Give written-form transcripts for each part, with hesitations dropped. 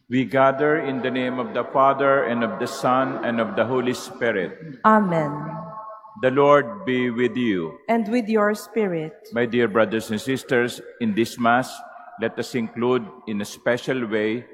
We gather in the name of the Father, and of the Son, and of the Holy Spirit. Amen. The Lord be with you. And with your spirit. My dear brothers and sisters, in this Mass, let us include in a special way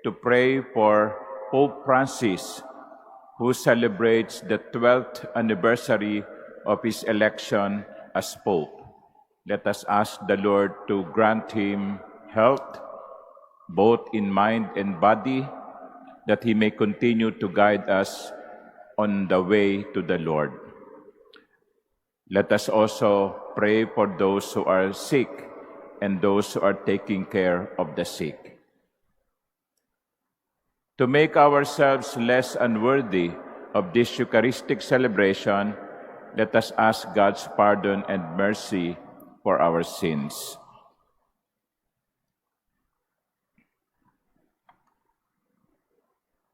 to pray for Pope Francis, who celebrates the 12th anniversary of his election as Pope. Let us ask the Lord to grant him health, both in mind and body, that he may continue to guide us on the way to the Lord. Let us also pray for those who are sick and those who are taking care of the sick. To make ourselves less unworthy of this Eucharistic celebration, let us ask God's pardon and mercy for our sins.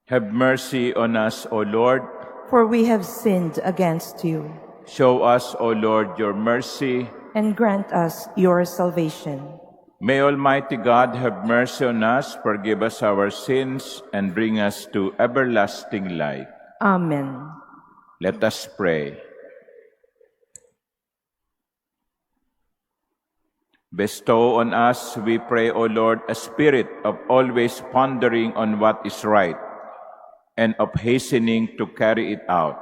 Have mercy on us, O Lord. For we have sinned against you. Show us, O Lord, your mercy. And grant us your salvation. May Almighty God have mercy on us, forgive us our sins, and bring us to everlasting life. Amen. Let us pray. Bestow on us, we pray, O Lord, a spirit of always pondering on what is right and of hastening to carry it out.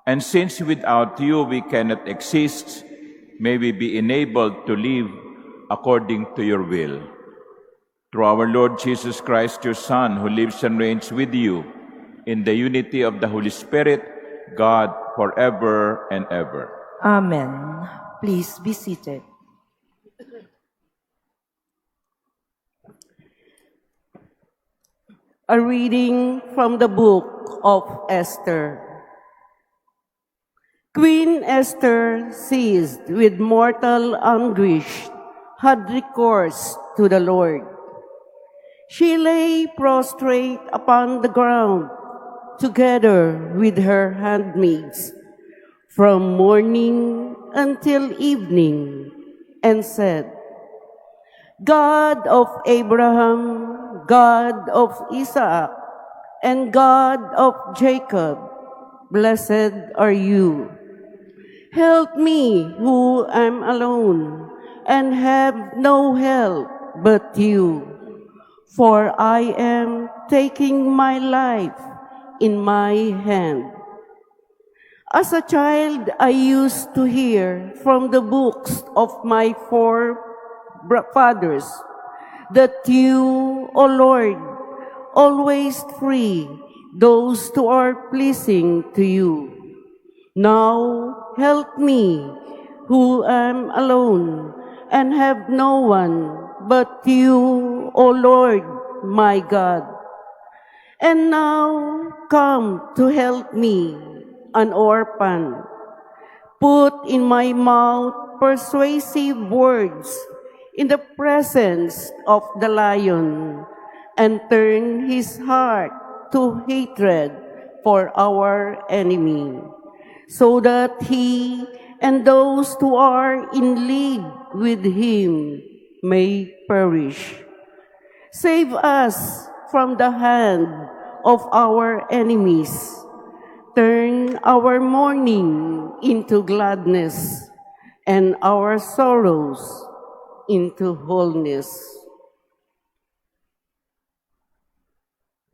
And since without you we cannot exist, may we be enabled to live according to your will. Through our Lord Jesus Christ, your Son, who lives and reigns with you in the unity of the Holy Spirit, God, forever and ever. Amen. Please be seated. A reading from the book of Esther. Queen Esther, seized with mortal anguish, had recourse to the Lord. She lay prostrate upon the ground, together with her handmaids, from morning until evening, and said, God of Abraham, God of Isaac, and God of Jacob, blessed are you. Help me who am alone and have no help but you. For I am taking my life in my hand. As a child, I used to hear from the books of my forefathers that you, O Lord, always free those who are pleasing to you. Now help me, who am alone and have no one but you, O Lord, my God. And now come to help me, an orphan. Put in my mouth persuasive words in the presence of the lion, and turn his heart to hatred for our enemy, so that he and those who are in league with him may perish. Save us from the hand of our enemies. Turn our mourning into gladness, and our sorrows into wholeness.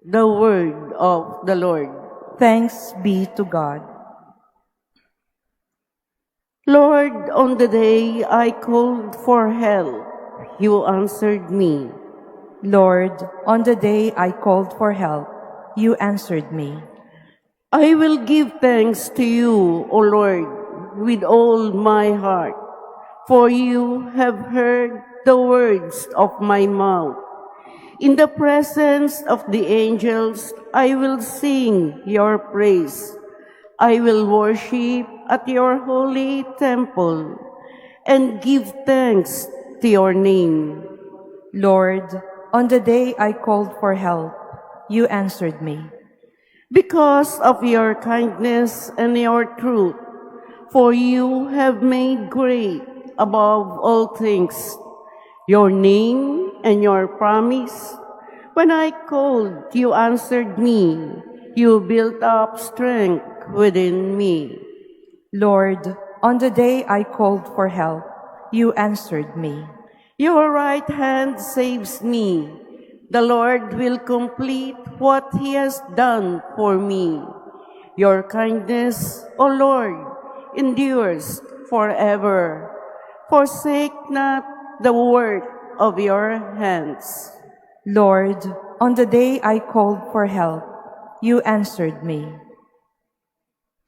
The word of the Lord. Thanks be to God. Lord, on the day I called for help, you answered me. Lord, on the day I called for help, you answered me. I will give thanks to you, O Lord, with all my heart, for you have heard the words of my mouth. In the presence of the angels, I will sing your praise. I will worship at your holy temple and give thanks to your name. Lord, on the day I called for help, you answered me. Because of your kindness and your truth, for you have made great above all things your name and your promise, When I called, you answered me. You built up strength within me. Lord, on the day I called for help, you answered me. Your right hand saves me. The Lord will complete what he has done for me. Your kindness, O Lord, endures forever. Forsake not the work of your hands. Lord, on the day I called for help, you answered me.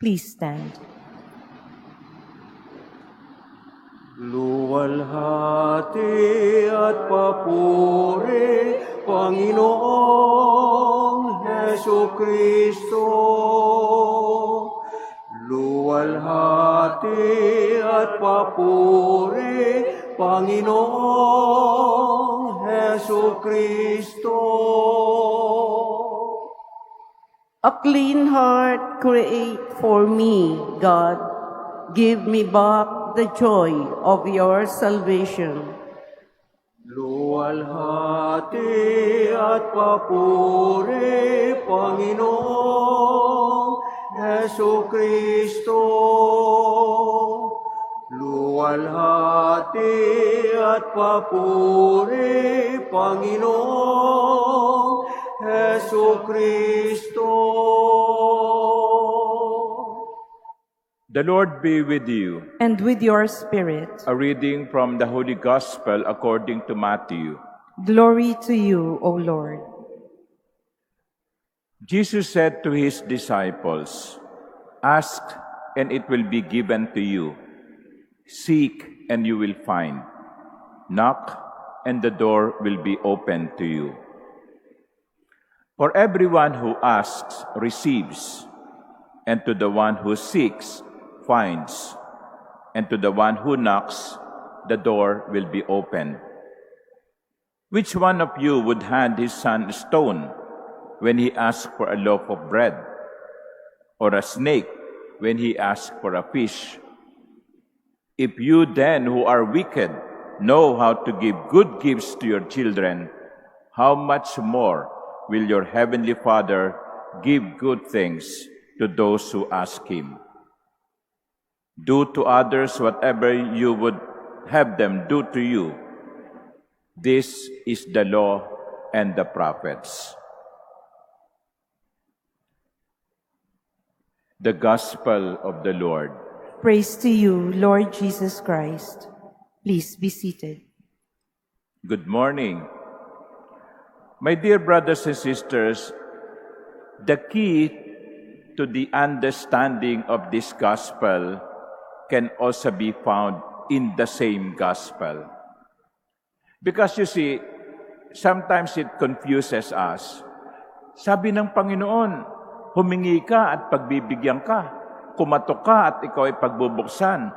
Please stand. Luwalhati at papuri, Panginoong Hesu Kristo. Luwalhati at papuri, Panginoong Hesu Kristo. A clean heart create for me, God. Give me back the joy of your salvation. Luwalhati at papuri, Panginoong Hesu Kristo. Luwalhati at papuri, Panginoong Hesu Kristo. The Lord be with you. And with your spirit. A reading from the Holy Gospel according to Matthew. Glory to you, O Lord. Jesus said to his disciples, "Ask, and it will be given to you. Seek, and you will find. Knock, and the door will be opened to you. For everyone who asks receives, and to the one who seeks finds, and to the one who knocks, the door will be opened. Which one of you would hand his son a stone when he asks for a loaf of bread, or a snake when he asks for a fish? If you then, who are wicked, know how to give good gifts to your children, how much more will your heavenly Father give good things to those who ask him? Do to others whatever you would have them do to you. This is the law and the prophets." The Gospel of the Lord. Praise to you, Lord Jesus Christ. Please be seated. Good morning. My dear brothers and sisters, the key to the understanding of this gospel can also be found in the same gospel. Because you see, sometimes it confuses us. Sabi ng Panginoon, humingi ka at pagbibigyan ka. Kumatok ka at ikaw ay pagbubuksan.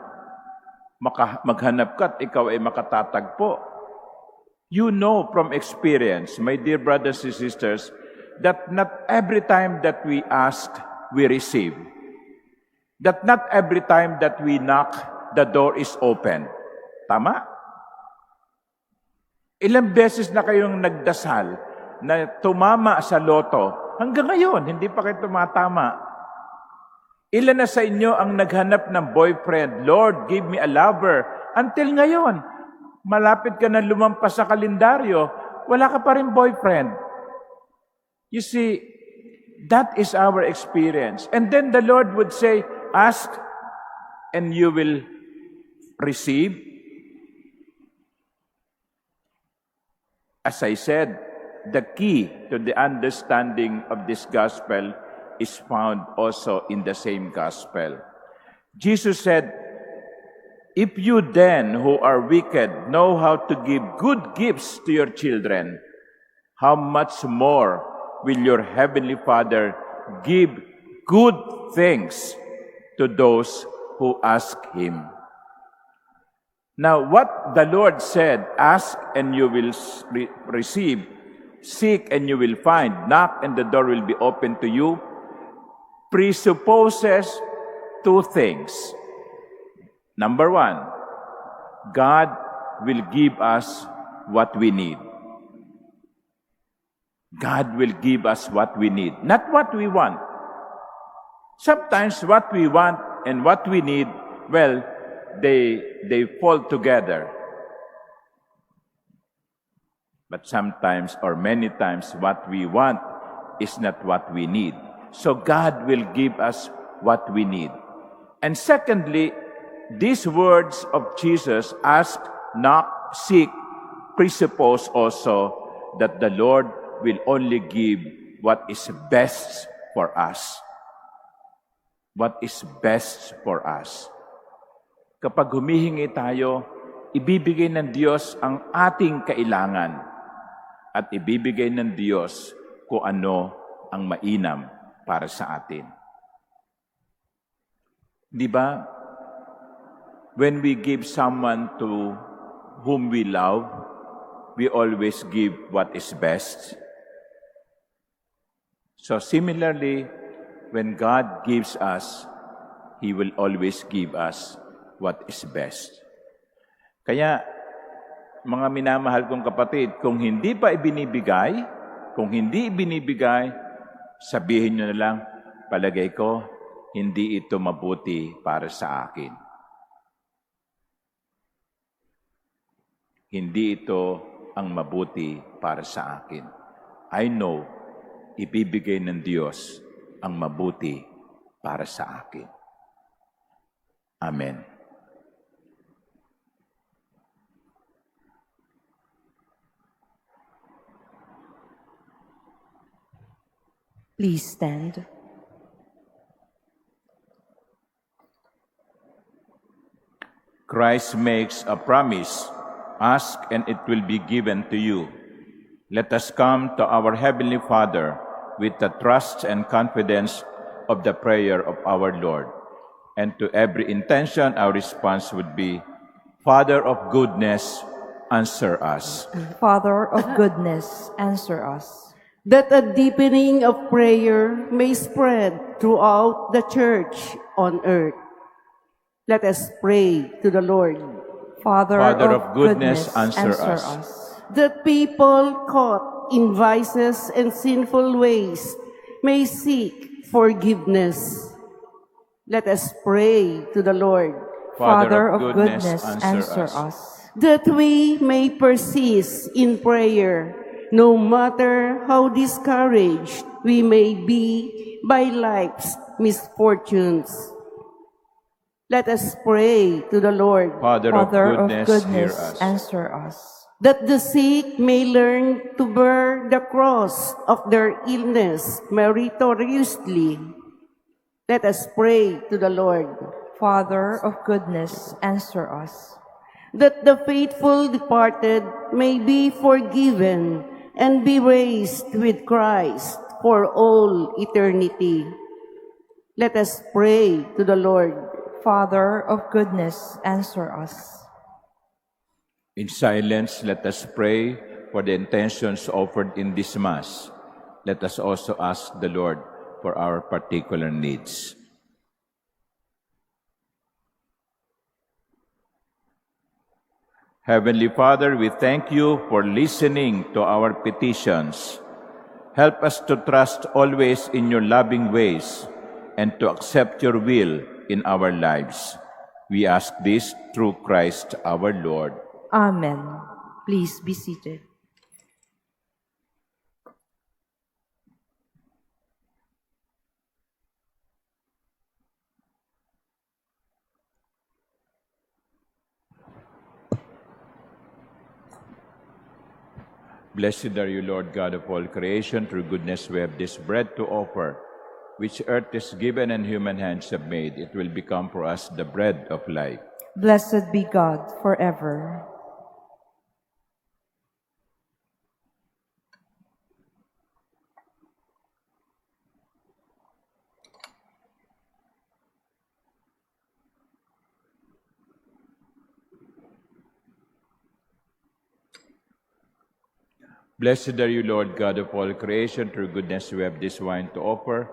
Maghanap ka at ikaw ay makatatagpo. You know from experience, my dear brothers and sisters, that not every time that we ask, we receive. That not every time that we knock, the door is open. Tama? Ilang beses na kayong nagdasal na tumama sa loto, hanggang ngayon, hindi pa kayo tumatama. Ilan na sa inyo ang naghanap ng boyfriend, "Lord, give me a lover." Until ngayon, malapit ka na lumampas sa kalendaryo, wala ka pa rin boyfriend. You see, that is our experience. And then the Lord would say, "Ask, and you will receive." As I said, the key to the understanding of this gospel is found also in the same gospel. Jesus said, "If you then, who are wicked, know how to give good gifts to your children, how much more will your heavenly Father give good things to those who ask him?" Now, what the Lord said, "Ask and you will receive, seek and you will find, knock and the door will be open to you," presupposes two things. Number one, God will give us what we need. God will give us what we need, not what we want. Sometimes what we want and what we need, well, they fall together. But sometimes or many times what we want is not what we need. So God will give us what we need. And secondly, these words of Jesus, ask, knock, seek, presuppose also that the Lord will only give what is best for us. What is best for us. Kapag humihingi tayo, ibibigay ng Diyos ang ating kailangan at ibibigay ng Diyos kung ano ang mainam para sa atin. Di ba? When we give someone to whom we love, we always give what is best. So similarly, when God gives us, He will always give us what is best. Kaya, mga minamahal kong kapatid, kung hindi pa ibinibigay, sabihin nyo na lang, palagay ko, hindi ito mabuti para sa akin. Hindi ito ang mabuti para sa akin. I know, ibibigay ng Diyos ang mabuti para sa akin. Amen. Please stand. Christ makes a promise. Ask and it will be given to you. Let us come to our Heavenly Father with the trust and confidence of the prayer of our Lord. And to every intention, our response would be, Father of goodness, answer us. Father of goodness, answer us. That a deepening of prayer may spread throughout the church on earth. Let us pray to the Lord. Father of goodness, answer us. That people caught in vices and sinful ways may seek forgiveness. Let us pray to the Lord. Father of goodness, answer us. That we may persist in prayer, no matter how discouraged we may be by life's misfortunes. Let us pray to the Lord. Father of goodness, hear us. Answer us. That the sick may learn to bear the cross of their illness meritoriously. Let us pray to the Lord. Father of goodness, answer us. That the faithful departed may be forgiven and be raised with Christ for all eternity. Let us pray to the Lord. Father of goodness, answer us. In silence, let us pray for the intentions offered in this Mass. Let us also ask the Lord for our particular needs. Heavenly Father, we thank you for listening to our petitions. Help us to trust always in your loving ways and to accept your will in our lives. We ask this through Christ our Lord. Amen. Please be seated. Blessed are you, Lord God of all creation. Through goodness we have this bread to offer, which earth is given and human hands have made. It will become for us the bread of life. Blessed be God forever. Blessed are you, Lord God of all creation. Through goodness we have this wine to offer,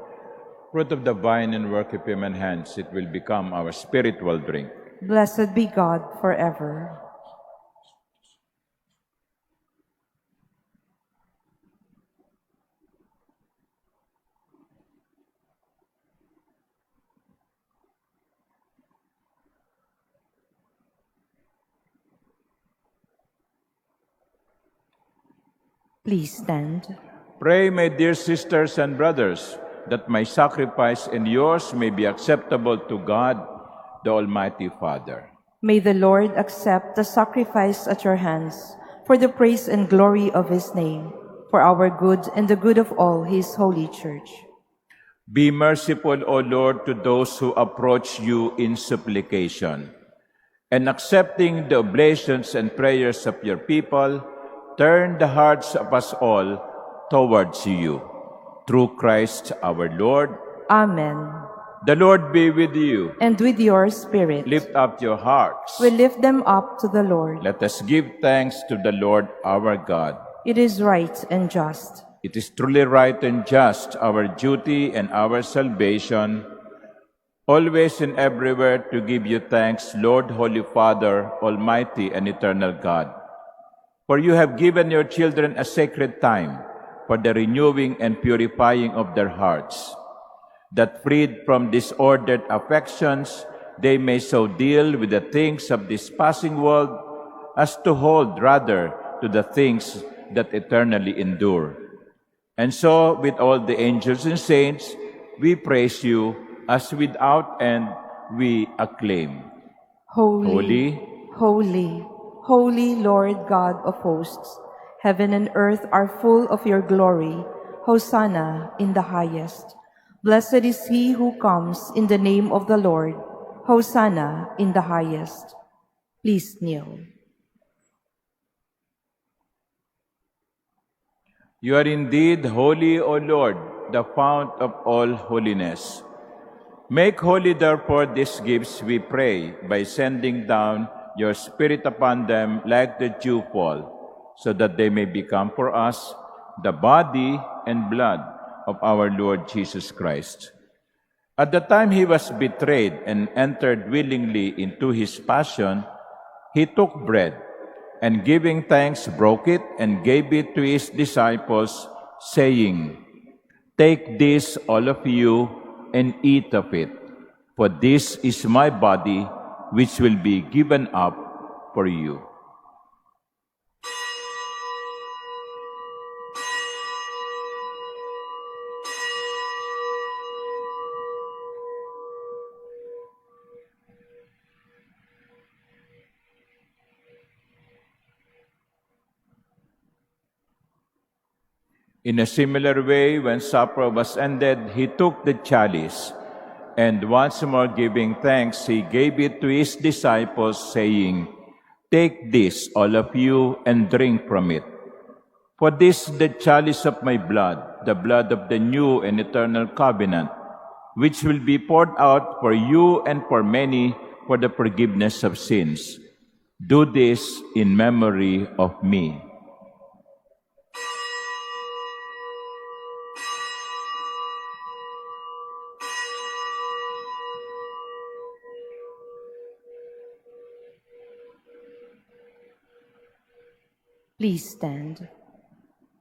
fruit of the vine and work of human hands. It will become our spiritual drink. Blessed be God forever. Please stand. Pray, my dear sisters and brothers, that my sacrifice and yours may be acceptable to God, the Almighty Father. May the Lord accept the sacrifice at your hands for the praise and glory of his name, for our good and the good of all his holy church. Be merciful, O Lord, to those who approach you in supplication, and accepting the oblations and prayers of your people, turn the hearts of us all towards you. Through Christ our Lord. Amen. The Lord be with you. And with your spirit. Lift up your hearts. We lift them up to the Lord. Let us give thanks to the Lord our God. It is right and just. It is truly right and just, our duty and our salvation, always and everywhere to give you thanks, Lord, Holy Father, Almighty and Eternal God. For you have given your children a sacred time for the renewing and purifying of their hearts, that freed from disordered affections, they may so deal with the things of this passing world as to hold rather to the things that eternally endure. And so, with all the angels and saints, we praise you, as without end we acclaim. Holy, holy, holy Lord God of hosts, heaven and earth are full of your glory. Hosanna in the highest. Blessed is he who comes in the name of the Lord. Hosanna in the highest. Please kneel. You are indeed holy, O Lord, the fount of all holiness. Make holy, therefore, these gifts, we pray, by sending down your Spirit upon them like the dewfall, so that they may become for us the body and blood of our Lord Jesus Christ. At the time he was betrayed and entered willingly into his passion, he took bread, and giving thanks, broke it and gave it to his disciples, saying, "Take this, all of you, and eat of it, for this is my body, which will be given up for you." In a similar way, when supper was ended, he took the chalice, and once more giving thanks, he gave it to his disciples, saying, "Take this, all of you, and drink from it. For this is the chalice of my blood, the blood of the new and eternal covenant, which will be poured out for you and for many for the forgiveness of sins. Do this in memory of me." Please stand.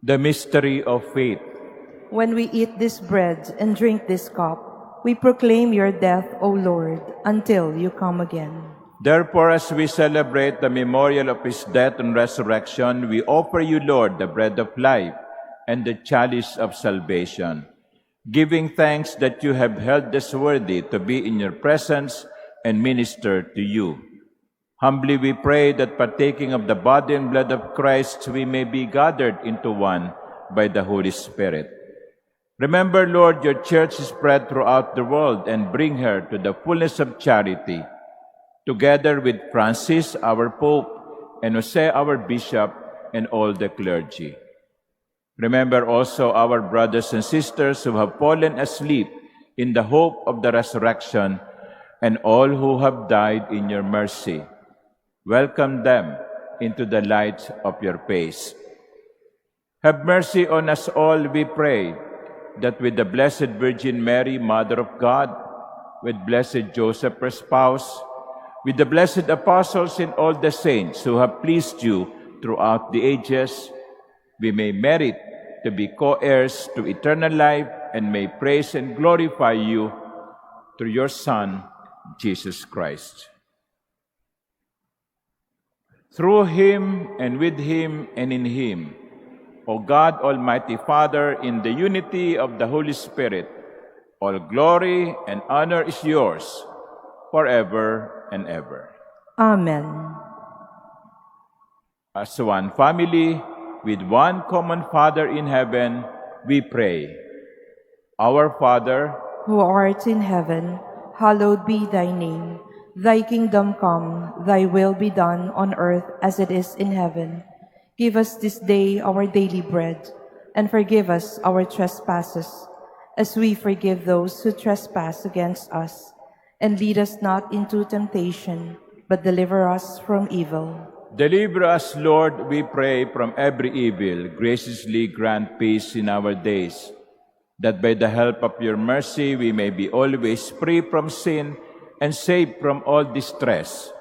The mystery of faith. When we eat this bread and drink this cup, we proclaim your death, O Lord, until you come again. Therefore, as we celebrate the memorial of his death and resurrection, we offer you, Lord, the bread of life and the chalice of salvation, giving thanks that you have held us worthy to be in your presence and minister to you. Humbly we pray that partaking of the body and blood of Christ, we may be gathered into one by the Holy Spirit. Remember, Lord, your church is spread throughout the world, and bring her to the fullness of charity, together with Francis, our Pope, and Jose, our Bishop, and all the clergy. Remember also our brothers and sisters who have fallen asleep in the hope of the resurrection, and all who have died in your mercy. Welcome them into the light of your face. Have mercy on us all, we pray, that with the Blessed Virgin Mary, Mother of God, with Blessed Joseph, her spouse, with the blessed apostles and all the saints who have pleased you throughout the ages, we may merit to be co-heirs to eternal life and may praise and glorify you through your Son, Jesus Christ. Through him and with him and in him, O God, Almighty Father, in the unity of the Holy Spirit, all glory and honor is yours forever and ever. Amen. As one family, with one common Father in heaven, we pray. Our Father, Who art in heaven, hallowed be thy name. Thy kingdom come, thy will be done on earth as it is in heaven. Give us this day our daily bread, and forgive us our trespasses, as we forgive those who trespass against us. And lead us not into temptation, but deliver us from evil. deliver us, Lord, we pray, from every evil. Graciously grant peace in our days, that by the help of your mercy we may be always free from sin and safe from all distress,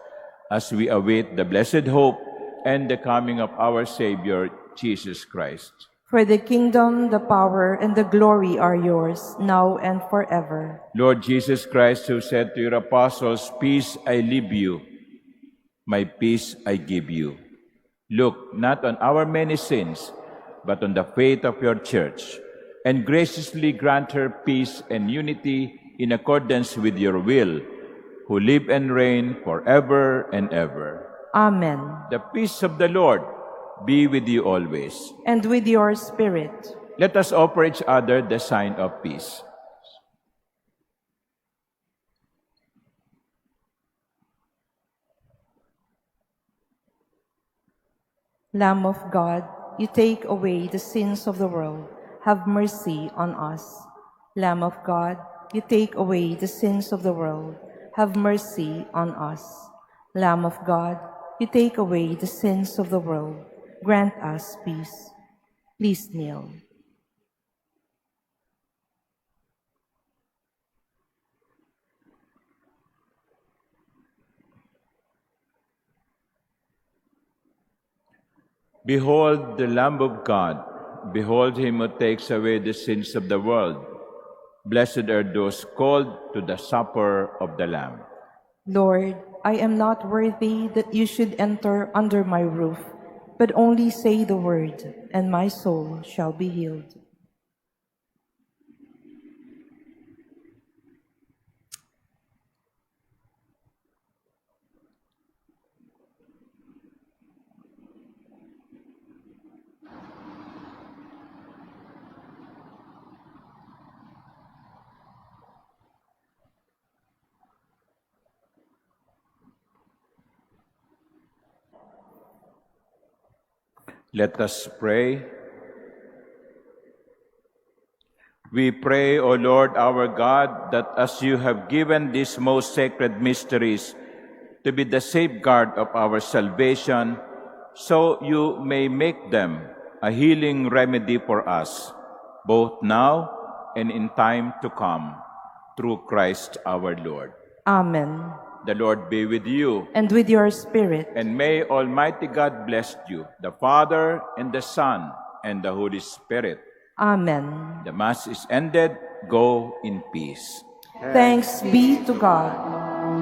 as we await the blessed hope and the coming of our Savior, Jesus Christ. For the kingdom, the power, and the glory are yours, now and forever. Lord Jesus Christ, who said to your apostles, "Peace I leave you, my peace I give you," look not on our many sins, but on the faith of your church, and graciously grant her peace and unity in accordance with your will, who live and reign forever and ever. Amen. The peace of the Lord be with you always. And with your spirit. Let us offer each other the sign of peace. Lamb of God, you take away the sins of the world. Have mercy on us. Lamb of God, you take away the sins of the world. Have mercy on us. Lamb of God, you take away the sins of the world. Grant us peace. Please kneel. Behold the Lamb of God. Behold him who takes away the sins of the world. Blessed are those called to the supper of the Lamb. Lord, I am not worthy that you should enter under my roof, but only say the word, and my soul shall be healed. Let us pray. We pray, O Lord our God, that as you have given these most sacred mysteries to be the safeguard of our salvation, so you may make them a healing remedy for us, both now and in time to come, through Christ our Lord. Amen. The Lord be with you. And with your spirit. And may Almighty God bless you, the Father, and the Son, and the Holy Spirit. Amen. The Mass is ended. Go in peace. Thanks be to God.